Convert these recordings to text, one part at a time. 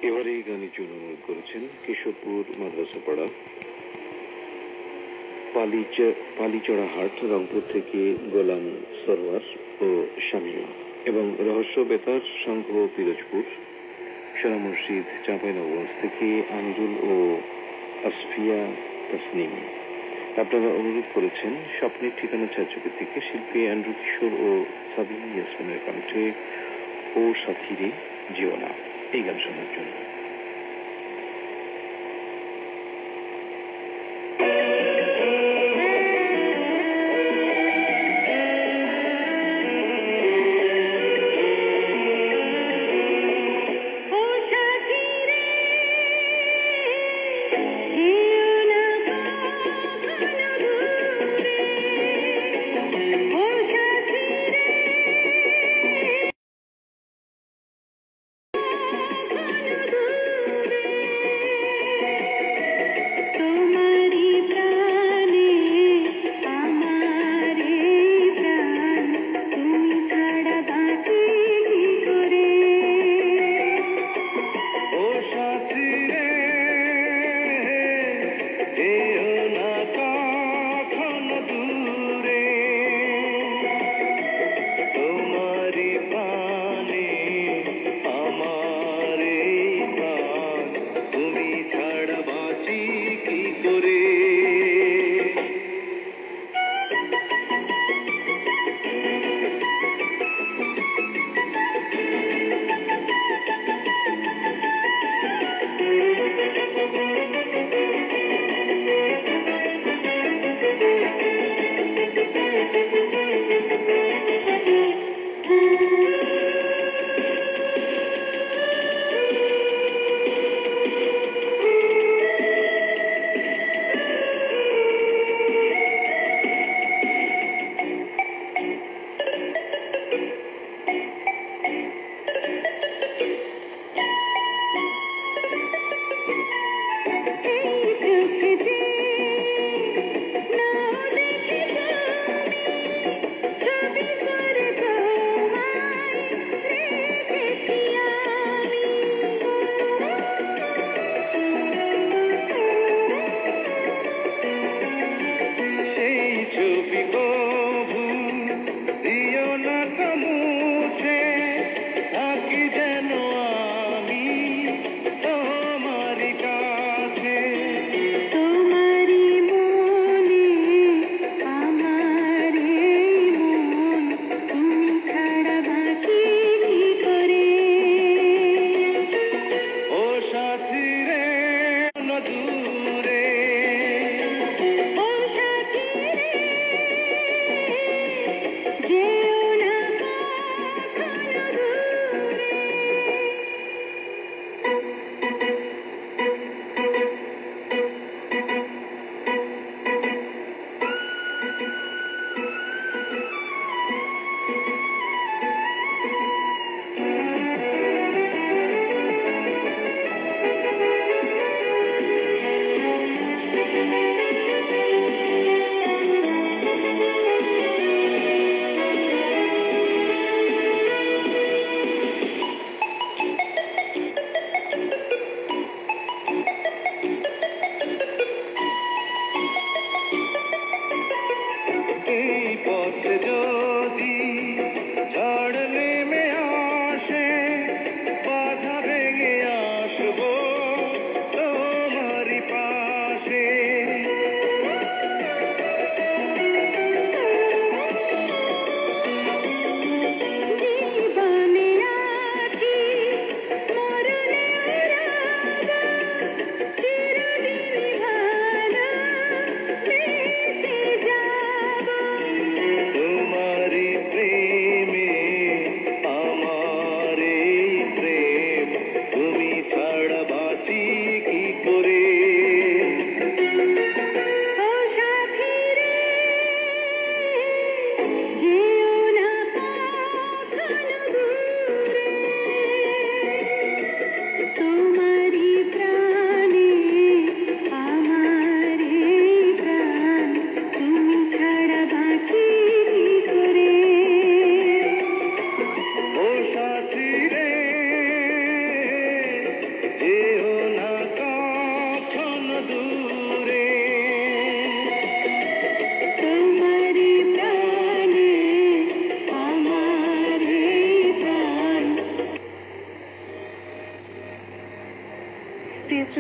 এবারে এই গানের জন্য অনুরোধ করেছেন কেশবপুর মাদ্রাসাপাড়া পালিচড়াহাট রংপুর থেকে গোলাম সরওয়ার ও শামিমা, এবং রহস্য বেতার সংঘ পিরোজপুর সোনা মসজিদ চাঁপাইনবাবগঞ্জ থেকে আঞ্জুল ও আসফিয়া তাসনিম। আপনারা অনুরোধ করেছেন স্বপ্নের ঠিকানা ছায়াছবি থেকে শিল্পী অ্যান্ড্রু কিশোর ও সাবিনা ইয়াসমিনের কণ্ঠে ও সাথীরে জিওনা এই গান শোনার জন্য।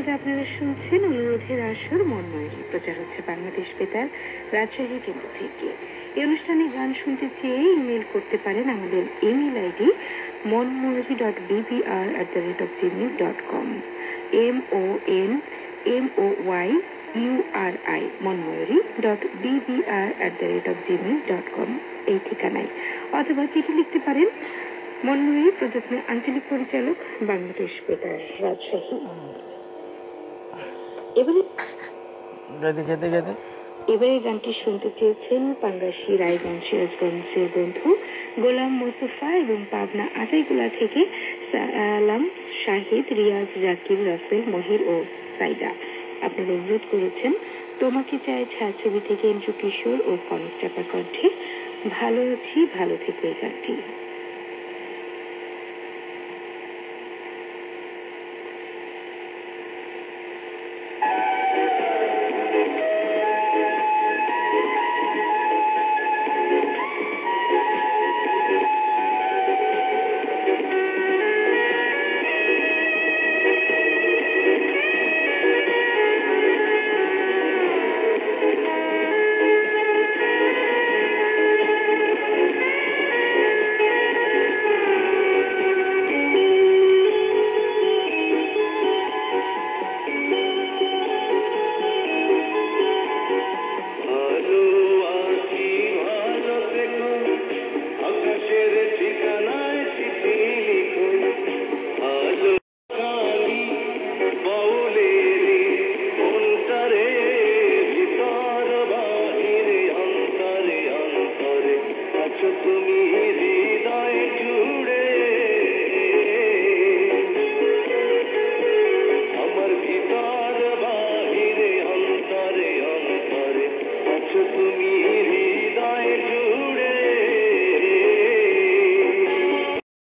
শ্রোতা, আপনারা শুনছেন অনুরোধের আসর মনময়ূরী। প্রচার হচ্ছে বাংলাদেশ বেতার রাজশাহী কেন্দ্র থেকে। এই অনুষ্ঠানে গান শুনতে চেয়ে ইমেল করতে পারেন আমাদের email ID monmoyuri.bbr@gmail.com MONMOYURI monmoyuri.bbr@gmail.com এই ঠিকানায়, অথবা চিঠি লিখতে পারেন মনময়ূরী প্রযত্নের আঞ্চলিক পরিচালক, বাংলাদেশ বেতার রাজশাহী। এবারে গানটি শুনতে চেয়েছেন পাঙ্গাসী রায়গঞ্জ সিরাজগঞ্জের বন্ধু গোলাম মোস্তফা এবং পাবনা আতাইকুলা থেকে সালাম, শাহিদ, রিয়াজ, জাকির, রাসেল, মহির ও সাইদা। আপনারা অনুরোধ করেছেন তোমাকে চাই ছায়াছবি থেকে এন্ড্রু কিশোর ও কনক চাপার কণ্ঠে ভালো আছি ভালো থেকে গানটি।